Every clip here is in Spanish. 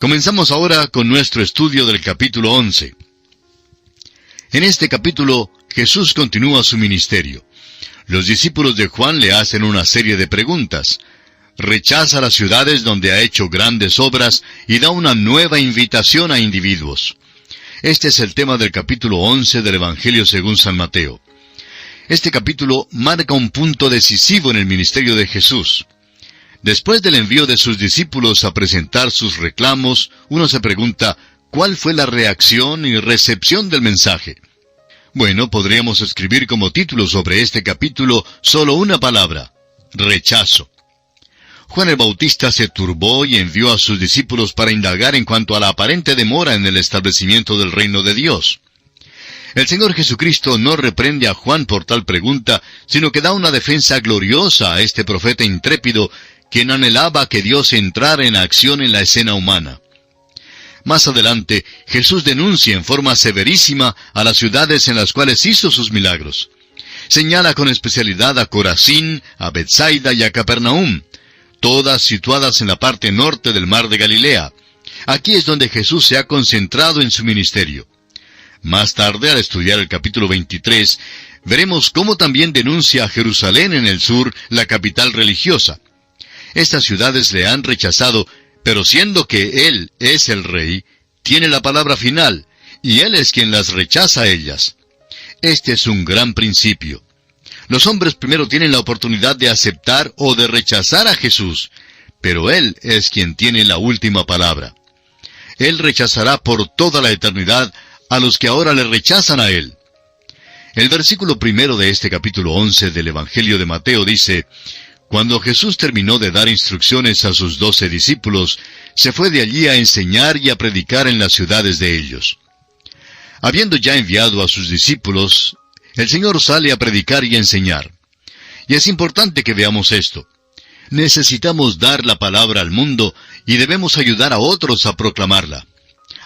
Comenzamos ahora con nuestro estudio del capítulo 11. En este capítulo, Jesús continúa su ministerio. Los discípulos de Juan le hacen una serie de preguntas. Rechaza las ciudades donde ha hecho grandes obras y da una nueva invitación a individuos. Este es el tema del capítulo 11 del Evangelio según San Mateo. Este capítulo marca un punto decisivo en el ministerio de Jesús. Después del envío de sus discípulos a presentar sus reclamos, uno se pregunta, ¿cuál fue la reacción y recepción del mensaje? Bueno, podríamos escribir como título sobre este capítulo solo una palabra: rechazo. Juan el Bautista se turbó y envió a sus discípulos para indagar en cuanto a la aparente demora en el establecimiento del reino de Dios. El Señor Jesucristo no reprende a Juan por tal pregunta, sino que da una defensa gloriosa a este profeta intrépido, quien anhelaba que Dios entrara en acción en la escena humana. Más adelante, Jesús denuncia en forma severísima a las ciudades en las cuales hizo sus milagros. Señala con especialidad a Corazín, a Betsaida y a Capernaum, todas situadas en la parte norte del mar de Galilea. Aquí es donde Jesús se ha concentrado en su ministerio. Más tarde, al estudiar el capítulo 23, veremos cómo también denuncia a Jerusalén en el sur, la capital religiosa. Estas ciudades le han rechazado, pero siendo que Él es el Rey, tiene la palabra final, y Él es quien las rechaza a ellas. Este es un gran principio. Los hombres primero tienen la oportunidad de aceptar o de rechazar a Jesús, pero Él es quien tiene la última palabra. Él rechazará por toda la eternidad a los que ahora le rechazan a Él. El versículo primero de este capítulo 11 del Evangelio de Mateo dice: Cuando Jesús terminó de dar instrucciones a sus 12 discípulos, se fue de allí a enseñar y a predicar en las ciudades de ellos. Habiendo ya enviado a sus discípulos, el Señor sale a predicar y a enseñar. Y es importante que veamos esto. Necesitamos dar la palabra al mundo y debemos ayudar a otros a proclamarla.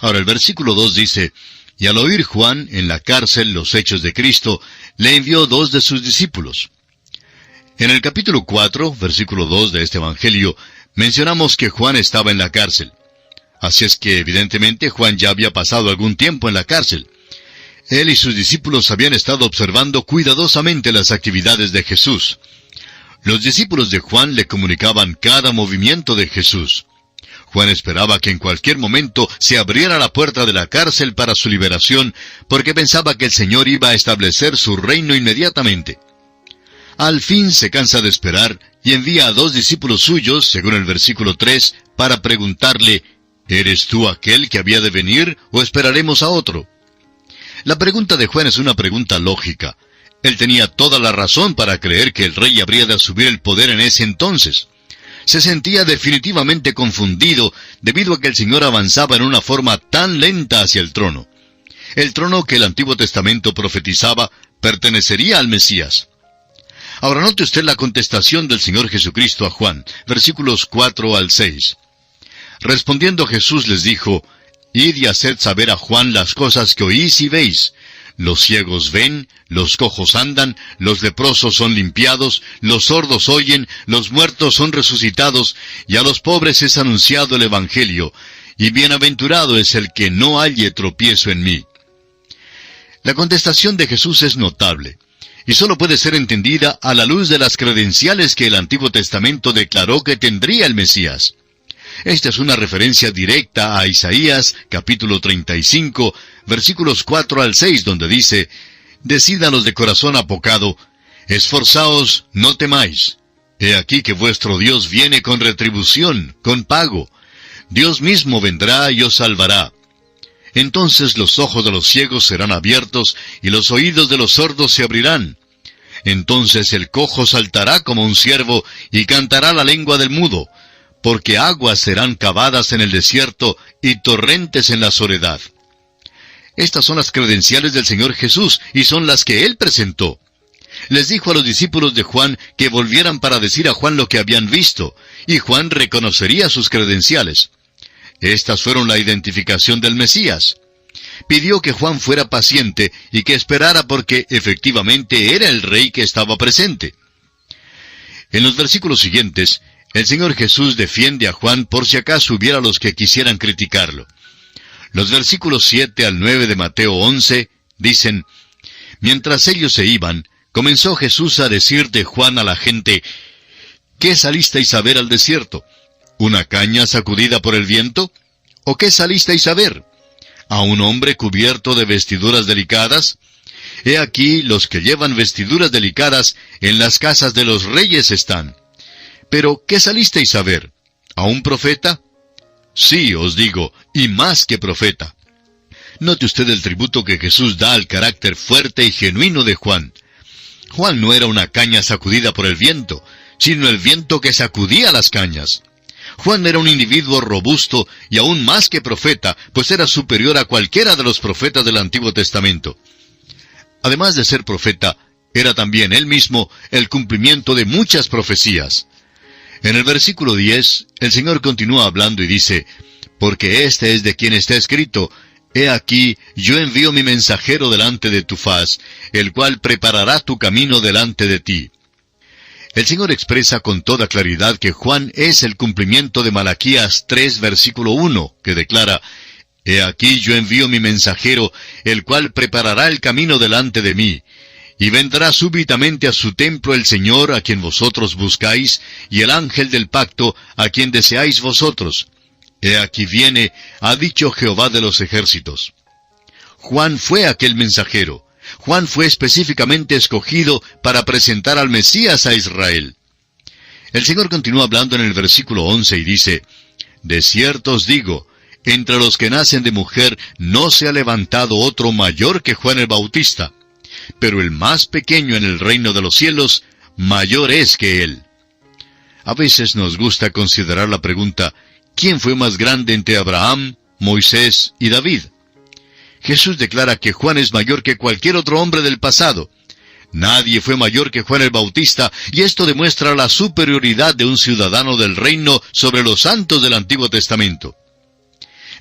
Ahora el versículo 2 dice: Y al oír Juan en la cárcel los hechos de Cristo, le envió 2 de sus discípulos. En el capítulo 4, versículo 2 de este Evangelio, mencionamos que Juan estaba en la cárcel. Así es que, evidentemente, Juan ya había pasado algún tiempo en la cárcel. Él y sus discípulos habían estado observando cuidadosamente las actividades de Jesús. Los discípulos de Juan le comunicaban cada movimiento de Jesús. Juan esperaba que en cualquier momento se abriera la puerta de la cárcel para su liberación, porque pensaba que el Señor iba a establecer su reino inmediatamente. Al fin se cansa de esperar y envía a 2 discípulos suyos, según el versículo 3, para preguntarle: ¿Eres tú aquel que había de venir, o esperaremos a otro? La pregunta de Juan es una pregunta lógica. Él tenía toda la razón para creer que el rey habría de asumir el poder en ese entonces. Se sentía definitivamente confundido debido a que el Señor avanzaba en una forma tan lenta hacia el trono. El trono que el Antiguo Testamento profetizaba pertenecería al Mesías. Ahora note usted la contestación del Señor Jesucristo a Juan, versículos 4 al 6. Respondiendo Jesús les dijo: Id y haced saber a Juan las cosas que oís y veis. Los ciegos ven, los cojos andan, los leprosos son limpiados, los sordos oyen, los muertos son resucitados, y a los pobres es anunciado el Evangelio, y bienaventurado es el que no halle tropiezo en mí. La contestación de Jesús es notable, y solo puede ser entendida a la luz de las credenciales que el Antiguo Testamento declaró que tendría el Mesías. Esta es una referencia directa a Isaías, capítulo 35, versículos 4 al 6, donde dice: Decid a los de corazón apocado: Esforzaos, no temáis. He aquí que vuestro Dios viene con retribución, con pago. Dios mismo vendrá y os salvará. Entonces los ojos de los ciegos serán abiertos, y los oídos de los sordos se abrirán. Entonces el cojo saltará como un ciervo, y cantará la lengua del mudo, porque aguas serán cavadas en el desierto, y torrentes en la soledad. Estas son las credenciales del Señor Jesús, y son las que Él presentó. Les dijo a los discípulos de Juan que volvieran para decir a Juan lo que habían visto, y Juan reconocería sus credenciales. Estas fueron la identificación del Mesías. Pidió que Juan fuera paciente y que esperara porque efectivamente era el rey que estaba presente. En los versículos siguientes, El Señor Jesús defiende a Juan por si acaso hubiera los que quisieran criticarlo. Los versículos 7 al 9 de Mateo 11 dicen: Mientras ellos se iban, comenzó Jesús a decir de Juan a la gente: ¿Qué salisteis a ver al desierto? ¿Una caña sacudida por el viento? ¿O qué salisteis a ver? ¿A un hombre cubierto de vestiduras delicadas? He aquí los que llevan vestiduras delicadas en las casas de los reyes están. Pero ¿qué salisteis a ver? ¿A un profeta? Sí, os digo, y más que profeta. Note usted el tributo que Jesús da al carácter fuerte y genuino de Juan. Juan no era una caña sacudida por el viento, sino el viento que sacudía las cañas. Juan era un individuo robusto y aún más que profeta, pues era superior a cualquiera de los profetas del Antiguo Testamento. Además de ser profeta, era también él mismo el cumplimiento de muchas profecías. En el versículo 10, el Señor continúa hablando y dice: Porque este es de quien está escrito: He aquí, yo envío mi mensajero delante de tu faz, el cual preparará tu camino delante de ti. El Señor expresa con toda claridad que Juan es el cumplimiento de Malaquías 3, versículo 1, que declara: He aquí yo envío mi mensajero, el cual preparará el camino delante de mí. Y vendrá súbitamente a su templo el Señor, a quien vosotros buscáis, y el ángel del pacto, a quien deseáis vosotros. He aquí viene, ha dicho Jehová de los ejércitos. Juan fue aquel mensajero. Juan fue específicamente escogido para presentar al Mesías a Israel. El Señor continúa hablando en el versículo 11 y dice: De cierto os digo, entre los que nacen de mujer no se ha levantado otro mayor que Juan el Bautista, pero el más pequeño en el reino de los cielos, mayor es que él. A veces nos gusta considerar la pregunta: ¿quién fue más grande entre Abraham, Moisés y David? Jesús declara que Juan es mayor que cualquier otro hombre del pasado. Nadie fue mayor que Juan el Bautista, y esto demuestra la superioridad de un ciudadano del reino sobre los santos del Antiguo Testamento.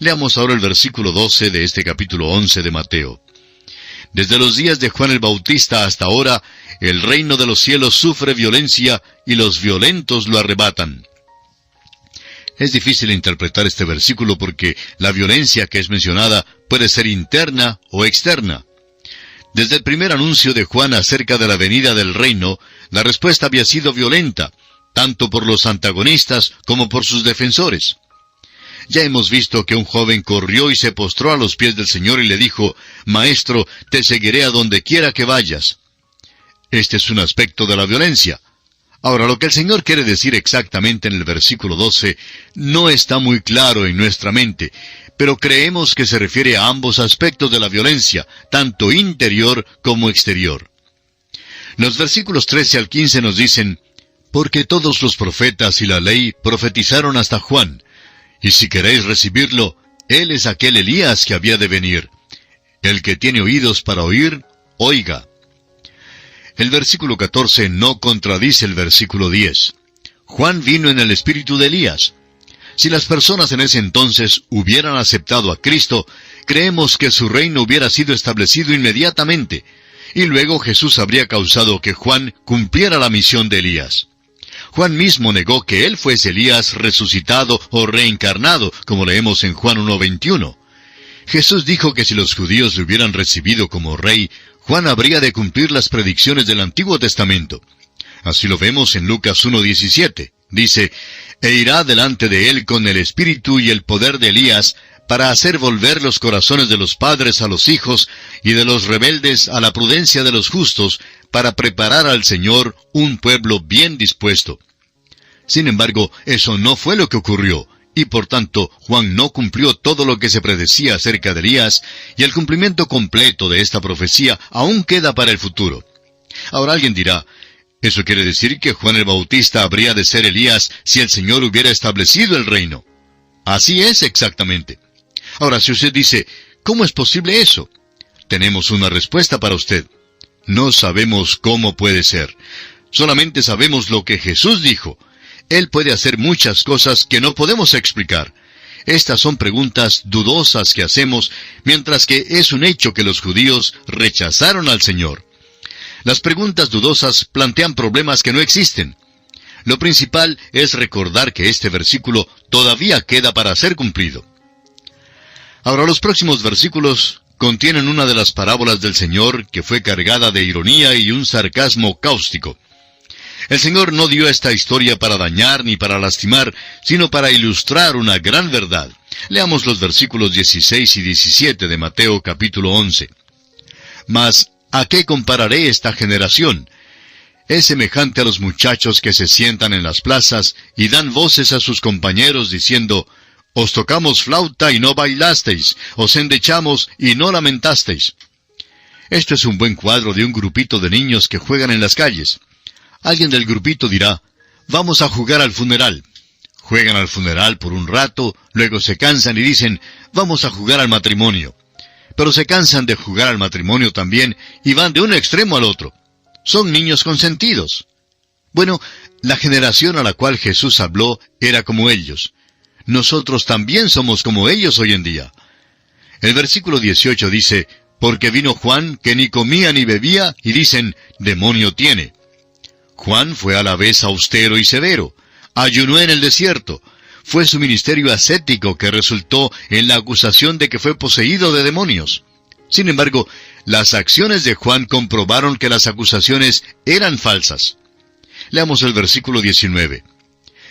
Leamos ahora el versículo 12 de este capítulo 11 de Mateo. Desde los días de Juan el Bautista hasta ahora, el reino de los cielos sufre violencia, y los violentos lo arrebatan. Es difícil interpretar este versículo porque la violencia que es mencionada puede ser interna o externa. Desde el primer anuncio de Juan acerca de la venida del reino, la respuesta había sido violenta, tanto por los antagonistas como por sus defensores. Ya hemos visto que un joven corrió y se postró a los pies del Señor y le dijo: Maestro, te seguiré a donde quiera que vayas. Este es un aspecto de la violencia. Ahora, lo que el Señor quiere decir exactamente en el versículo 12 no está muy claro en nuestra mente, pero creemos que se refiere a ambos aspectos de la violencia, tanto interior como exterior. Los versículos 13 al 15 nos dicen: Porque todos los profetas y la ley profetizaron hasta Juan, y si queréis recibirlo, él es aquel Elías que había de venir. El que tiene oídos para oír, oiga. El versículo 14 no contradice el versículo 10. Juan vino en el espíritu de Elías. Si las personas en ese entonces hubieran aceptado a Cristo, creemos que su reino hubiera sido establecido inmediatamente, y luego Jesús habría causado que Juan cumpliera la misión de Elías. Juan mismo negó que él fuese Elías resucitado o reencarnado, como leemos en Juan 1:21. Jesús dijo que si los judíos le hubieran recibido como rey, Juan habría de cumplir las predicciones del Antiguo Testamento. Así lo vemos en Lucas 1:17. Dice: E irá delante de él con el espíritu y el poder de Elías, para hacer volver los corazones de los padres a los hijos, y de los rebeldes a la prudencia de los justos, para preparar al Señor un pueblo bien dispuesto. Sin embargo, eso no fue lo que ocurrió, y por tanto Juan no cumplió todo lo que se predecía acerca de Elías, y el cumplimiento completo de esta profecía aún queda para el futuro. Ahora alguien dirá: ¿eso quiere decir que Juan el Bautista habría de ser Elías si el Señor hubiera establecido el reino? Así es exactamente. Ahora, si usted dice: ¿cómo es posible eso? Tenemos una respuesta para usted. No sabemos cómo puede ser. Solamente sabemos lo que Jesús dijo. Él puede hacer muchas cosas que no podemos explicar. Estas son preguntas dudosas que hacemos, mientras que es un hecho que los judíos rechazaron al Señor. Las preguntas dudosas plantean problemas que no existen. Lo principal es recordar que este versículo todavía queda para ser cumplido. Ahora, los próximos versículos contienen una de las parábolas del Señor que fue cargada de ironía y un sarcasmo cáustico. El Señor no dio esta historia para dañar ni para lastimar, sino para ilustrar una gran verdad. Leamos los versículos 16 y 17 de Mateo capítulo 11. Mas, ¿a qué compararé esta generación? Es semejante a los muchachos que se sientan en las plazas y dan voces a sus compañeros diciendo, «Os tocamos flauta y no bailasteis, os endechamos y no lamentasteis». Esto es un buen cuadro de un grupito de niños que juegan en las calles. Alguien del grupito dirá, «Vamos a jugar al funeral». Juegan al funeral por un rato, luego se cansan y dicen, «Vamos a jugar al matrimonio». Pero se cansan de jugar al matrimonio también y van de un extremo al otro. Son niños consentidos. Bueno, la generación a la cual Jesús habló era como ellos. Nosotros también somos como ellos hoy en día. El versículo 18 dice, «Porque vino Juan, que ni comía ni bebía, y dicen, demonio tiene». Juan fue a la vez austero y severo. Ayunó en el desierto. Fue su ministerio ascético que resultó en la acusación de que fue poseído de demonios. Sin embargo, las acciones de Juan comprobaron que las acusaciones eran falsas. Leamos el versículo 19.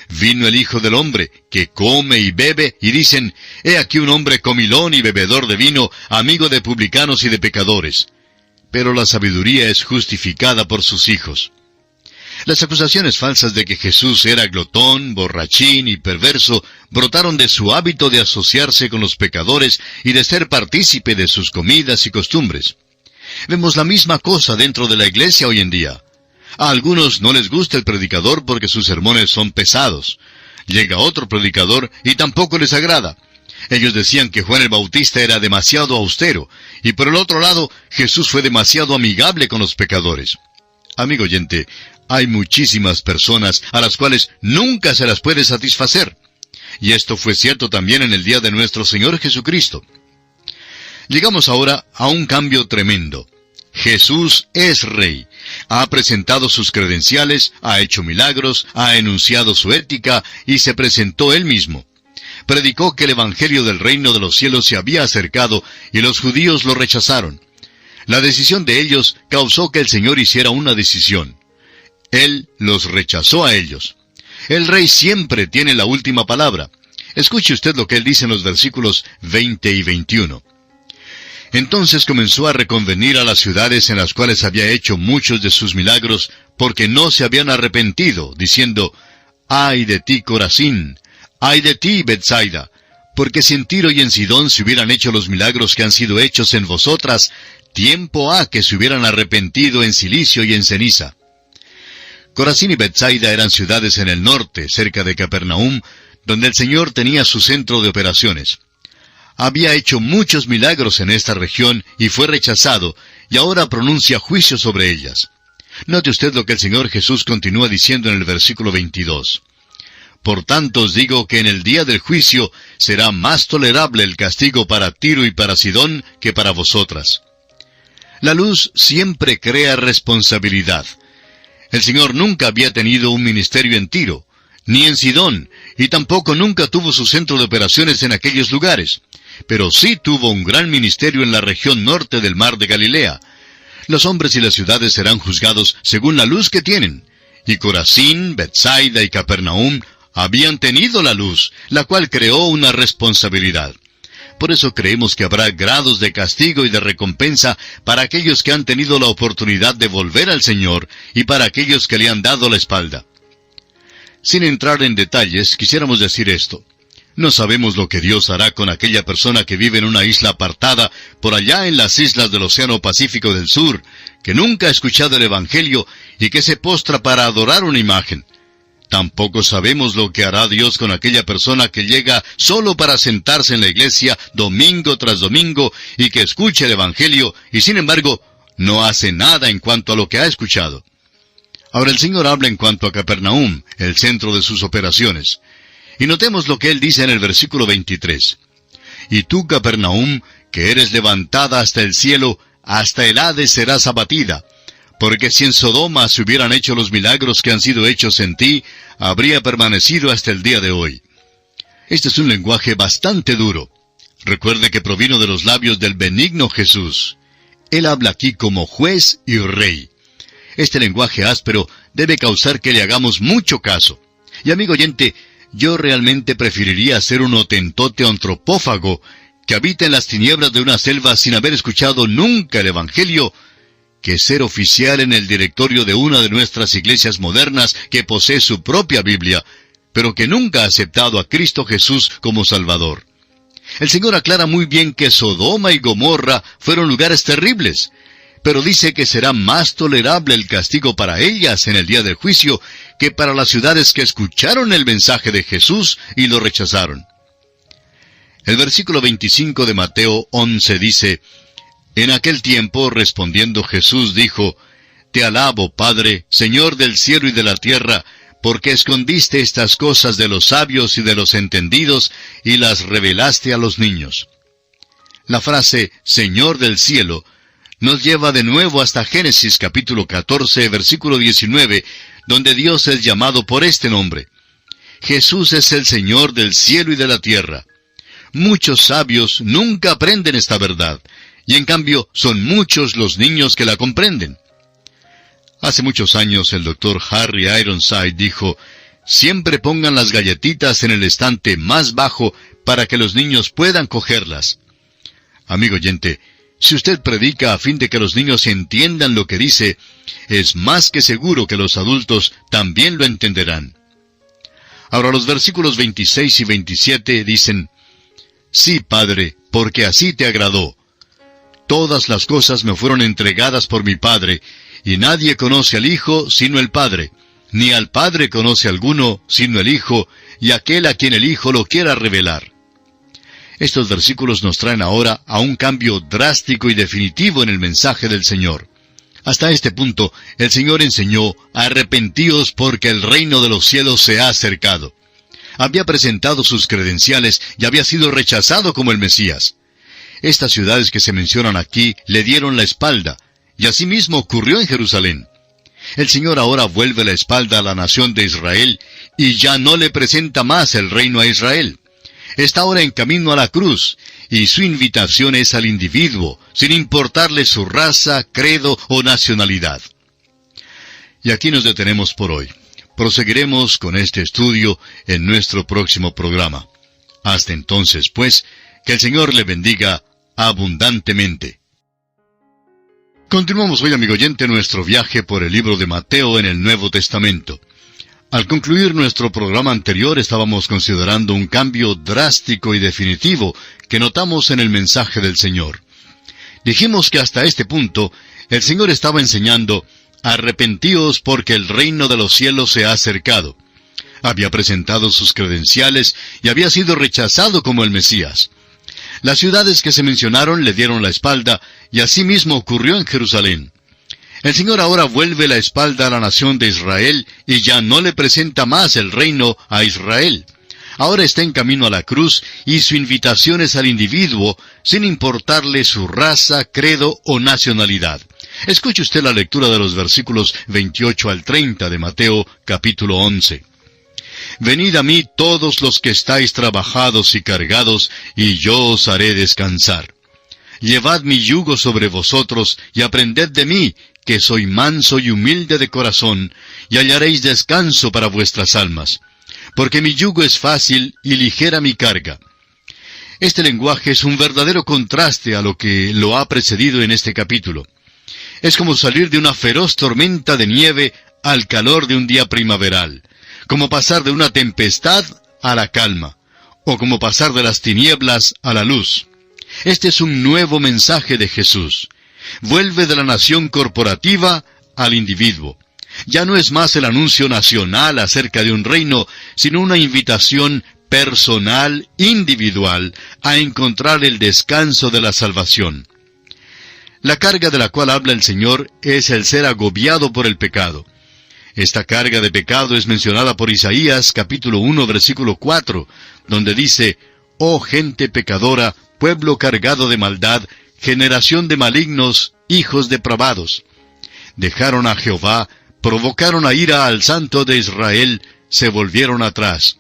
Vino el Hijo del Hombre, que come y bebe, y dicen, «He aquí un hombre comilón y bebedor de vino, amigo de publicanos y de pecadores». Pero la sabiduría es justificada por sus hijos. Las acusaciones falsas de que Jesús era glotón, borrachín y perverso brotaron de su hábito de asociarse con los pecadores y de ser partícipe de sus comidas y costumbres. Vemos la misma cosa dentro de la iglesia hoy en día. A algunos no les gusta el predicador porque sus sermones son pesados. Llega otro predicador y tampoco les agrada. Ellos decían que Juan el Bautista era demasiado austero, y por el otro lado, Jesús fue demasiado amigable con los pecadores. Amigo oyente, hay muchísimas personas a las cuales nunca se las puede satisfacer. Y esto fue cierto también en el día de nuestro Señor Jesucristo. Llegamos ahora a un cambio tremendo. Jesús es Rey. Ha presentado sus credenciales, ha hecho milagros, ha enunciado su ética y se presentó Él mismo. Predicó que el Evangelio del reino de los cielos se había acercado y los judíos lo rechazaron. La decisión de ellos causó que el Señor hiciera una decisión. Él los rechazó a ellos. El Rey siempre tiene la última palabra. Escuche usted lo que Él dice en los versículos 20 y 21. Entonces comenzó a reconvenir a las ciudades en las cuales había hecho muchos de sus milagros, porque no se habían arrepentido, diciendo, «Ay de ti, Corazín! ¡Ay de ti, Betsaida! Porque si en Tiro y en Sidón se hubieran hecho los milagros que han sido hechos en vosotras, tiempo ha que se hubieran arrepentido en cilicio y en ceniza». Corazín y Betsaida eran ciudades en el norte, cerca de Capernaum, donde el Señor tenía su centro de operaciones. Había hecho muchos milagros en esta región y fue rechazado, y ahora pronuncia juicio sobre ellas. Note usted lo que el Señor Jesús continúa diciendo en el versículo 22. «Por tanto os digo que en el día del juicio será más tolerable el castigo para Tiro y para Sidón que para vosotras». La luz siempre crea responsabilidad. El Señor nunca había tenido un ministerio en Tiro, ni en Sidón, y tampoco nunca tuvo su centro de operaciones en aquellos lugares. Pero sí tuvo un gran ministerio en la región norte del mar de Galilea. Los hombres y las ciudades serán juzgados según la luz que tienen. Y Corazín, Betsaida y Capernaum habían tenido la luz, la cual creó una responsabilidad. Por eso creemos que habrá grados de castigo y de recompensa para aquellos que han tenido la oportunidad de volver al Señor y para aquellos que le han dado la espalda. Sin entrar en detalles, quisiéramos decir esto. No sabemos lo que Dios hará con aquella persona que vive en una isla apartada, por allá en las islas del Océano Pacífico del Sur, que nunca ha escuchado el Evangelio y que se postra para adorar una imagen. Tampoco sabemos lo que hará Dios con aquella persona que llega solo para sentarse en la iglesia domingo tras domingo y que escucha el Evangelio y sin embargo no hace nada en cuanto a lo que ha escuchado. Ahora el Señor habla en cuanto a Capernaum, el centro de sus operaciones. Y notemos lo que Él dice en el versículo 23. «Y tú, Capernaum, que eres levantada hasta el cielo, hasta el Hades serás abatida. Porque si en Sodoma se hubieran hecho los milagros que han sido hechos en ti, habría permanecido hasta el día de hoy. Este es un lenguaje bastante duro. Recuerde que provino de los labios del benigno Jesús. Él habla aquí como juez y rey. Este lenguaje áspero debe causar que le hagamos mucho caso. Y amigo oyente, yo realmente preferiría ser un hotentote antropófago que habita en las tinieblas de una selva sin haber escuchado nunca el Evangelio, que ser oficial en el directorio de una de nuestras iglesias modernas que posee su propia Biblia, pero que nunca ha aceptado a Cristo Jesús como Salvador. El Señor aclara muy bien que Sodoma y Gomorra fueron lugares terribles, pero dice que será más tolerable el castigo para ellas en el día del juicio que para las ciudades que escucharon el mensaje de Jesús y lo rechazaron. El versículo 25 de Mateo 11 dice, En aquel tiempo, respondiendo Jesús, dijo, Te alabo, Padre, Señor del cielo y de la tierra, porque escondiste estas cosas de los sabios y de los entendidos, y las revelaste a los niños. La frase, Señor del cielo, nos lleva de nuevo hasta Génesis capítulo 14, versículo 19, donde Dios es llamado por este nombre. Jesús es el Señor del cielo y de la tierra. Muchos sabios nunca aprenden esta verdad, y en cambio son muchos los niños que la comprenden. Hace muchos años el doctor Harry Ironside dijo, siempre pongan las galletitas en el estante más bajo para que los niños puedan cogerlas. Amigo oyente, si usted predica a fin de que los niños entiendan lo que dice, es más que seguro que los adultos también lo entenderán. Ahora los versículos 26 y 27 dicen, Sí, Padre, porque así te agradó. Todas las cosas me fueron entregadas por mi Padre, y nadie conoce al Hijo sino el Padre, ni al Padre conoce alguno sino el Hijo, y aquel a quien el Hijo lo quiera revelar. Estos versículos nos traen ahora a un cambio drástico y definitivo en el mensaje del Señor. Hasta este punto, el Señor enseñó, arrepentíos porque el reino de los cielos se ha acercado. Había presentado sus credenciales y había sido rechazado como el Mesías. Estas ciudades que se mencionan aquí le dieron la espalda, y asimismo ocurrió en Jerusalén. El Señor ahora vuelve la espalda a la nación de Israel, y ya no le presenta más el reino a Israel. Está ahora en camino a la cruz, y su invitación es al individuo, sin importarle su raza, credo o nacionalidad. Y aquí nos detenemos por hoy. Proseguiremos con este estudio en nuestro próximo programa. Hasta entonces, pues, que el Señor le bendiga abundantemente. Continuamos hoy, amigo oyente, nuestro viaje por el libro de Mateo en el Nuevo Testamento. Al concluir nuestro programa anterior estábamos considerando un cambio drástico y definitivo que notamos en el mensaje del Señor. Dijimos que hasta este punto el Señor estaba enseñando, arrepentíos porque el reino de los cielos se ha acercado. Había presentado sus credenciales y había sido rechazado como el Mesías. Las ciudades que se mencionaron le dieron la espalda, y así mismo ocurrió en Jerusalén. El Señor ahora vuelve la espalda a la nación de Israel, y ya no le presenta más el reino a Israel. Ahora está en camino a la cruz, y su invitación es al individuo, sin importarle su raza, credo o nacionalidad. Escuche usted la lectura de los versículos 28 al 30 de Mateo, capítulo 11. Venid a mí todos los que estáis trabajados y cargados, y yo os haré descansar. Llevad mi yugo sobre vosotros, y aprended de mí, que soy manso y humilde de corazón, y hallaréis descanso para vuestras almas. Porque mi yugo es fácil y ligera mi carga. Este lenguaje es un verdadero contraste a lo que lo ha precedido en este capítulo. Es como salir de una feroz tormenta de nieve al calor de un día primaveral, como pasar de una tempestad a la calma, o como pasar de las tinieblas a la luz. Este es un nuevo mensaje de Jesús. Vuelve de la nación corporativa al individuo. Ya no es más el anuncio nacional acerca de un reino, sino una invitación personal, individual, a encontrar el descanso de la salvación. La carga de la cual habla el Señor es el ser agobiado por el pecado. Esta carga de pecado es mencionada por Isaías, capítulo 1, versículo 4, donde dice, «Oh gente pecadora, pueblo cargado de maldad, generación de malignos, hijos depravados». dejaron a Jehová, provocaron a ira al Santo de Israel, se volvieron atrás.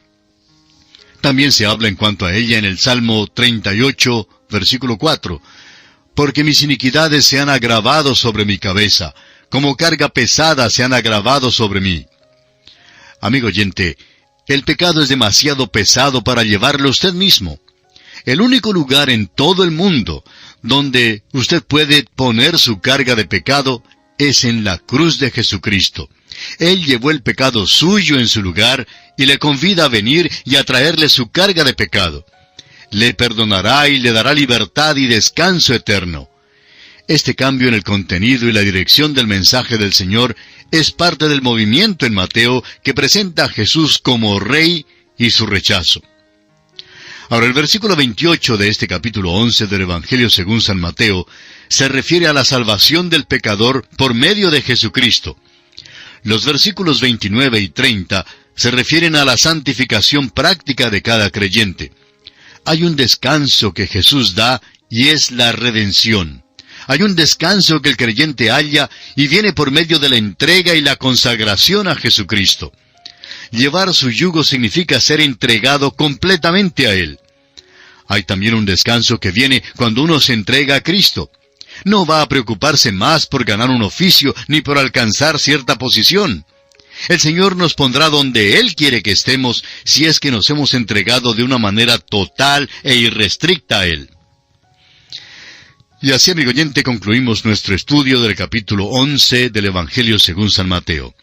También se habla en cuanto a ella en el Salmo 38, versículo 4. Porque mis iniquidades se han agravado sobre mi cabeza, como carga pesada se han agravado sobre mí. Amigo oyente, el pecado es demasiado pesado para llevarlo usted mismo. El único lugar en todo el mundo donde usted puede poner su carga de pecado es en la cruz de Jesucristo. Él llevó el pecado suyo en su lugar y le convida a venir y a traerle su carga de pecado. Le perdonará y le dará libertad y descanso eterno. Este cambio en el contenido y la dirección del mensaje del Señor es parte del movimiento en Mateo que presenta a Jesús como Rey y su rechazo. Ahora, el versículo 28 de este capítulo 11 del Evangelio según San Mateo se refiere a la salvación del pecador por medio de Jesucristo. Los versículos 29 y 30 se refieren a la santificación práctica de cada creyente. Hay un descanso que Jesús da y es la redención. Hay un descanso que el creyente halla y viene por medio de la entrega y la consagración a Jesucristo. Llevar su yugo significa ser entregado completamente a Él. Hay también un descanso que viene cuando uno se entrega a Cristo. No va a preocuparse más por ganar un oficio ni por alcanzar cierta posición. El Señor nos pondrá donde Él quiere que estemos si es que nos hemos entregado de una manera total e irrestricta a Él. Y así, amigo oyente, concluimos nuestro estudio del capítulo 11 del Evangelio según San Mateo.